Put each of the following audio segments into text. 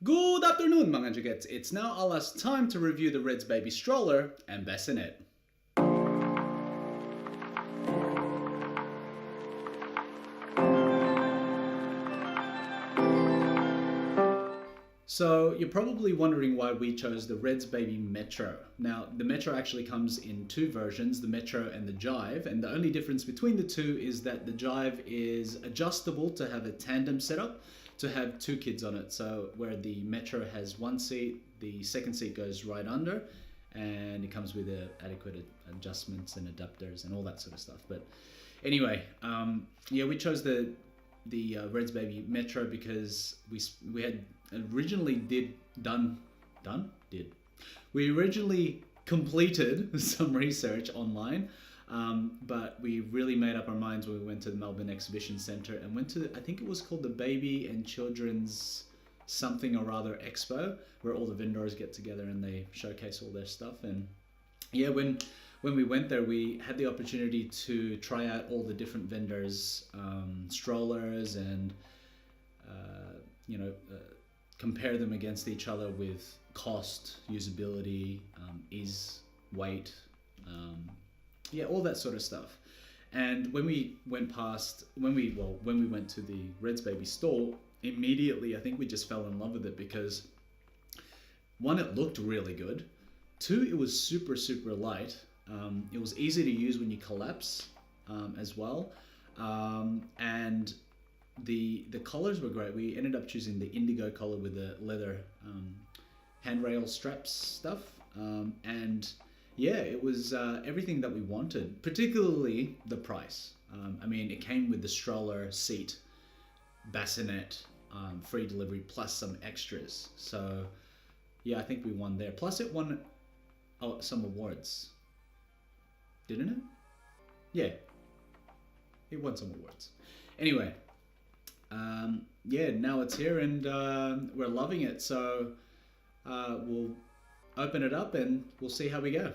Good afternoon mga jagets. It's now our last time to review the Redsbaby stroller and Bassinet. So you're probably wondering why we chose the Redsbaby METRO. Now the METRO actually comes in two versions, the METRO and the Jive, and the only difference between the two is that the Jive is adjustable to have a tandem setup to have two kids on it. So where the METRO has one seat, the second seat goes right under, and it comes with adequate adjustments and adapters and all that sort of stuff. But anyway, yeah, we chose the Redsbaby METRO because we had originally we originally completed some research online, but we really made up our minds when we went to the Melbourne Exhibition Centre and went to I think it was called the Baby and Children's something or other Expo, where all the vendors get together and they showcase all their stuff. And yeah, when we went there, we had the opportunity to try out all the different vendors' strollers and compare them against each other with cost, usability, ease, weight, yeah, all that sort of stuff. And when we went to the Redsbaby store, immediately I think we just fell in love with it because one, it looked really good. Two, it was super light. It was easy to use when you collapse as well, and the colors were great. We ended up choosing the indigo color with the leather handrail straps stuff, and yeah, it was everything that we wanted, particularly the price. I mean, it came with the stroller, seat, bassinet, free delivery, plus some extras. So yeah, I think we won there. Plus it won some awards, didn't it? Yeah, it won some awards. Anyway, yeah, now it's here and we're loving it. So we'll open it up and we'll see how we go.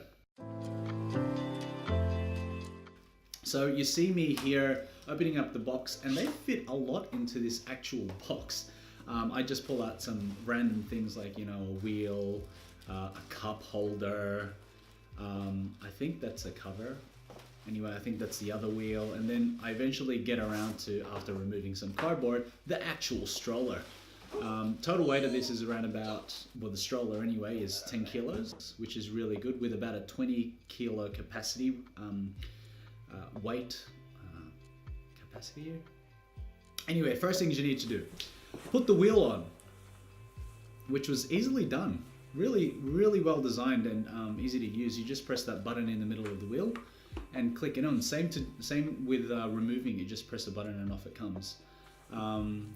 So you see me here opening up the box, and they fit a lot into this actual box. I just pull out some random things like, a wheel, a cup holder. I think that's a cover. Anyway, I think that's the other wheel. And then I eventually get around to, after removing some cardboard, the actual stroller. Total weight of this is around about, well, the stroller anyway is 10 kilos, which is really good, with about a 20 kilo capacity, weight, capacity here. Anyway, first things you need to do, put the wheel on, which was easily done. Really well designed and easy to use. You just press that button in the middle of the wheel and click it on. Same with removing. You just press the button and off it comes.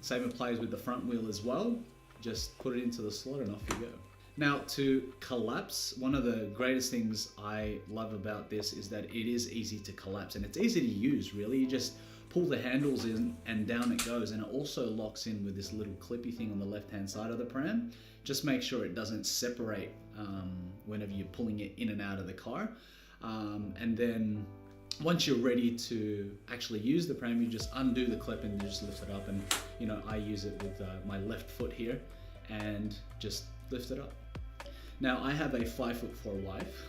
Same applies with the front wheel as well. Just put it into the slot and off you go. Now, to collapse, one of the greatest things I love about this is that it is easy to collapse, and it's easy to use, really. You just pull the handles in and down it goes, and it also locks in with this little clippy thing on the left hand side of the pram. Just make sure it doesn't separate whenever you're pulling it in and out of the car. And then once you're ready to actually use the pram, you just undo the clip and you just lift it up. And I use it with my left foot here and just lift it up. Now I have a 5'4" wife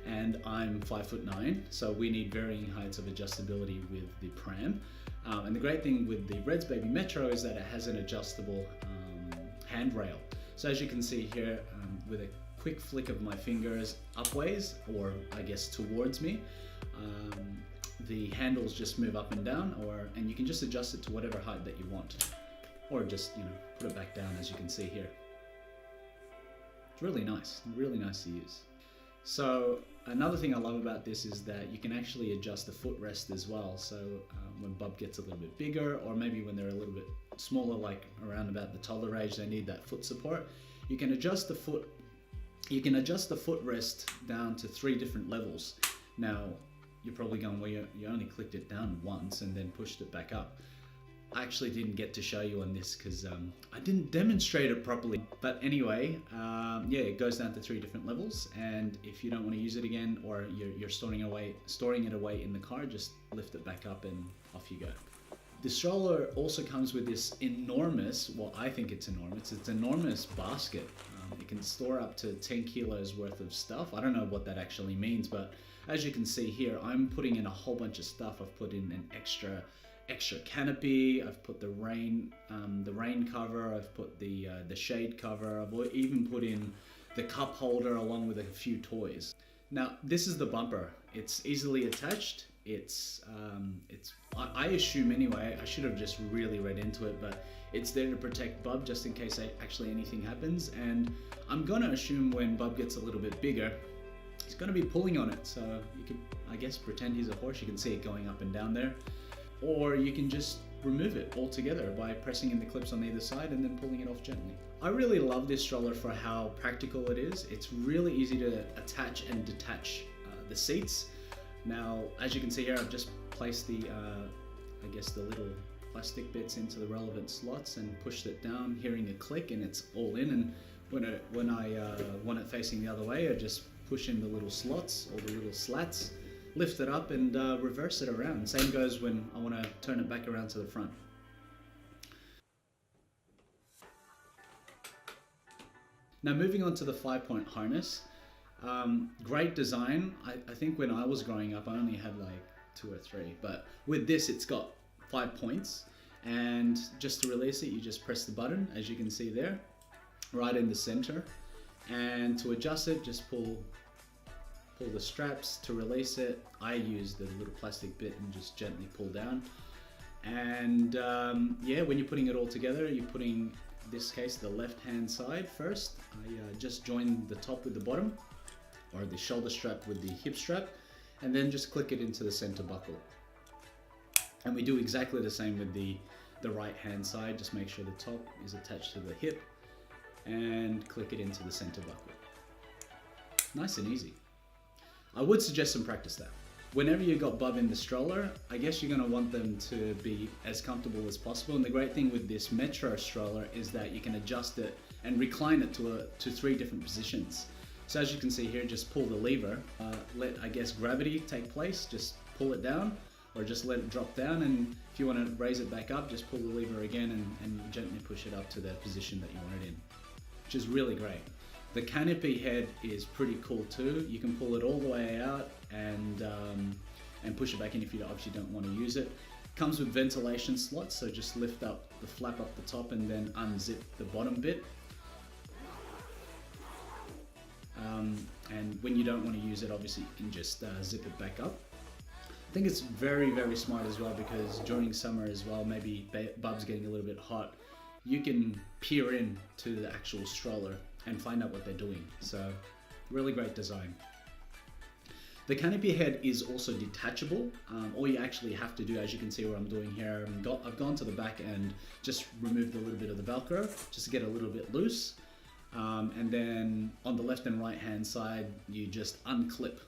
and I'm 5'9", so we need varying heights of adjustability with the pram. And the great thing with the Redsbaby METRO is that it has an adjustable handrail. So as you can see here, with a quick flick of my fingers upways, or I guess towards me, the handles just move up and down, and you can just adjust it to whatever height that you want, or just put it back down, as you can see here. It's really nice to use. So another thing I love about this is that you can actually adjust the footrest as well. So when Bub gets a little bit bigger, or maybe when they're a little bit smaller, like around about the toddler age, they need that foot support. You can adjust the footrest down to 3 different levels. Now you're probably going, well, you only clicked it down once and then pushed it back up. I actually didn't get to show you on this because I didn't demonstrate it properly. But anyway, yeah, it goes down to 3 different levels, and if you don't want to use it again, or you're storing it away in the car, just lift it back up and off you go. The stroller also comes with this enormous, well, I think it's enormous basket. It can store up to 10 kilos worth of stuff. I don't know what that actually means, but as you can see here, I'm putting in a whole bunch of stuff. I've put in an extra canopy. I've put the rain cover. I've put the shade cover. I've even put in the cup holder along with a few toys. Now, this is the bumper. It's easily attached. I assume anyway, I should have just really read into it, but it's there to protect Bub just in case actually anything happens. And I'm gonna assume when Bub gets a little bit bigger, he's gonna be pulling on it. So you can, I guess, pretend he's a horse. You can see it going up and down there. Or you can just remove it altogether by pressing in the clips on either side and then pulling it off gently. I really love this stroller for how practical it is. It's really easy to attach and detach the seats. Now, as you can see here, I've just placed the, I guess the little plastic bits into the relevant slots and pushed it down, hearing a click, and it's all in. And when I want it facing the other way, I just push in the little slots or the little slats, lift it up and reverse it around. Same goes when I want to turn it back around to the front. Now moving on to the 5-point harness. Great design. I think when I was growing up I only had like 2 or 3, but with this it's got 5 points, and just to release it you just press the button, as you can see there, right in the center, and to adjust it just pull the straps. To release it I use the little plastic bit and just gently pull down. And yeah, when you're putting it all together, you're putting, in this case, the left hand side first. I just join the top with the bottom, or the shoulder strap with the hip strap, and then just click it into the center buckle. And we do exactly the same with the right hand side. Just make sure the top is attached to the hip and click it into the center buckle. Nice and easy. I would suggest some practice that. Whenever you got Bub in the stroller, I guess you're going to want them to be as comfortable as possible. And the great thing with this Metro stroller is that you can adjust it and recline it to 3 different positions. So as you can see here, just pull the lever, let, I guess, gravity take place, just pull it down, or just let it drop down. And if you want to raise it back up, just pull the lever again and gently push it up to the position that you want it in, which is really great. The canopy head is pretty cool too. You can pull it all the way out and push it back in if you obviously don't want to use it. Comes with ventilation slots, so just lift up the flap up the top and then unzip the bottom bit. And when you don't want to use it, obviously you can just zip it back up. I think it's very, very smart as well, because during summer as well, maybe Bub's getting a little bit hot, you can peer in to the actual stroller and find out what they're doing. So really great design. The canopy head is also detachable. All you actually have to do, as you can see what I'm doing here, I've gone to the back and just removed a little bit of the Velcro just to get a little bit loose. And then on the left and right hand side, you just unclip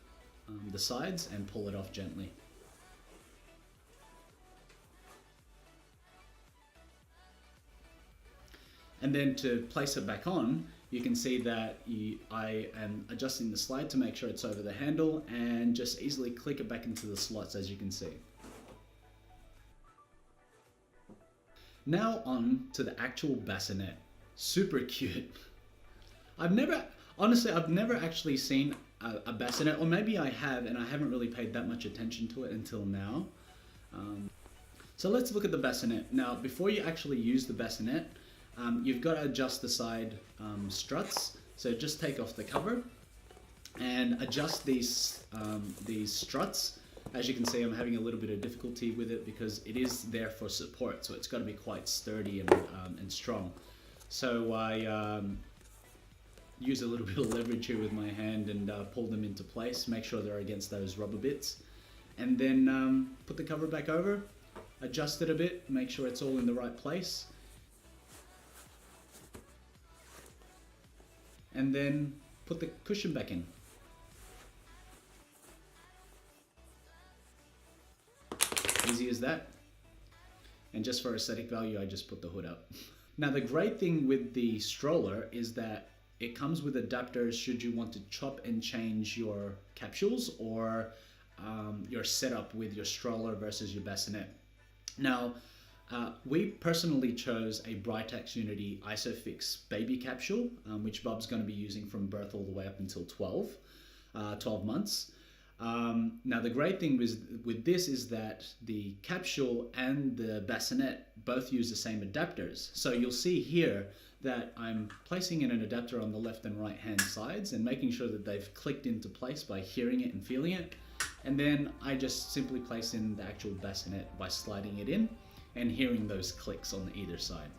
the sides and pull it off gently. And then to place it back on, you can see that I am adjusting the slide to make sure it's over the handle, and just easily click it back into the slots, as you can see. Now on to the actual bassinet. Super cute. I've never actually seen a bassinet, or maybe I have and I haven't really paid that much attention to it until now. So let's look at the bassinet. Now, before you actually use the bassinet, you've got to adjust the side struts. So just take off the cover and adjust these struts. As you can see, I'm having a little bit of difficulty with it because it is there for support, so it's got to be quite sturdy and strong. So I use a little bit of leverage here with my hand and pull them into place, make sure they're against those rubber bits, and then put the cover back over, adjust it a bit, make sure it's all in the right place, and then put the cushion back in. Easy as that. And just for aesthetic value, I just put the hood up. Now, the great thing with the stroller is that it comes with adapters should you want to chop and change your capsules or your setup with your stroller versus your bassinet. Now, We personally chose a Britax Unity ISOFIX baby capsule, which Bub's going to be using from birth all the way up until 12 months. Now the great thing with this is that the capsule and the bassinet both use the same adapters. So you'll see here that I'm placing in an adapter on the left and right hand sides and making sure that they've clicked into place by hearing it and feeling it. And then I just simply place in the actual bassinet by sliding it in and hearing those clicks on either side.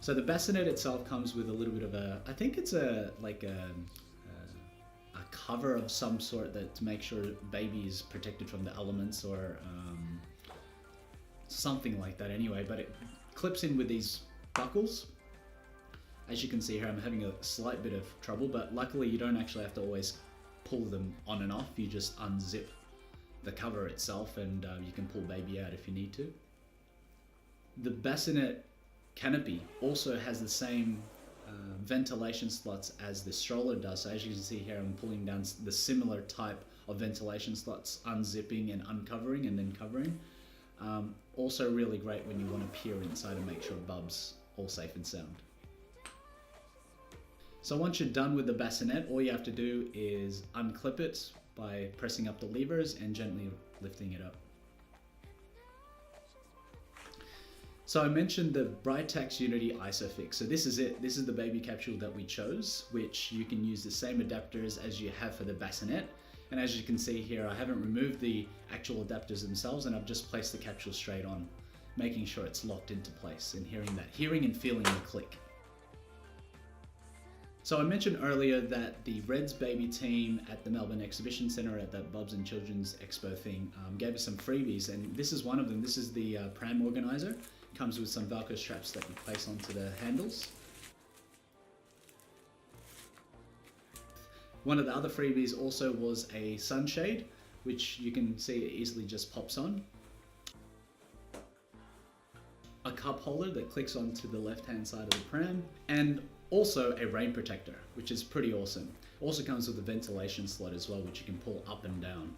So the bassinet itself comes with a little bit of a, I think it's a cover of some sort that to make sure baby is protected from the elements or something like that anyway, but it clips in with these buckles. As you can see here, I'm having a slight bit of trouble, but luckily you don't actually have to always pull them on and off. You just unzip the cover itself and you can pull baby out if you need to. The bassinet Canopy also has the same ventilation slots as the stroller does. So as you can see here, I'm pulling down the similar type of ventilation slots, unzipping and uncovering and then covering. Also really great when you want to peer inside and make sure Bub's all safe and sound. So once you're done with the bassinet, all you have to do is unclip it by pressing up the levers and gently lifting it up. So I mentioned the Britax Unity ISOFIX. So this is it. This is the baby capsule that we chose, which you can use the same adapters as you have for the bassinet. And as you can see here, I haven't removed the actual adapters themselves and I've just placed the capsule straight on, making sure it's locked into place and hearing and feeling the click. So I mentioned earlier that the Redsbaby team at the Melbourne Exhibition Centre at that Bubs and Children's Expo thing gave us some freebies, and this is one of them. This is the Pram Organizer. It comes with some Velcro straps that you place onto the handles. One of the other freebies also was a sunshade, which you can see it easily just pops on. A cup holder that clicks onto the left-hand side of the pram, and also a rain protector, which is pretty awesome. Also comes with a ventilation slot as well, which you can pull up and down,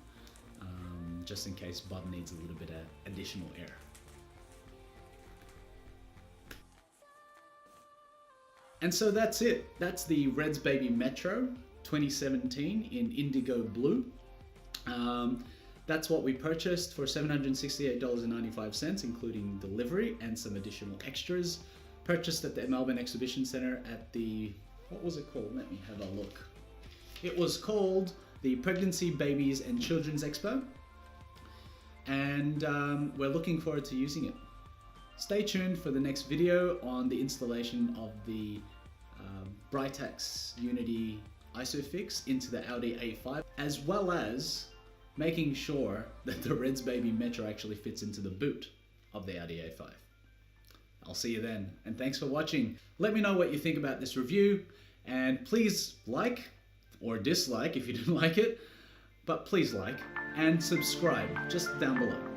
just in case Bub needs a little bit of additional air. And so that's it. That's the Redsbaby METRO 2017 in indigo blue. That's what we purchased for $768.95, including delivery and some additional extras. Purchased at the Melbourne Exhibition Centre at the, what was it called? Let me have a look. It was called the Pregnancy, Babies and Children's Expo. And we're looking forward to using it. Stay tuned for the next video on the installation of the Britax Unity ISOFIX into the Audi A5, as well as making sure that the Redsbaby METRO actually fits into the boot of the Audi A5. I'll see you then, and thanks for watching. Let me know what you think about this review, and please like or dislike if you didn't like it, but please like and subscribe just down below.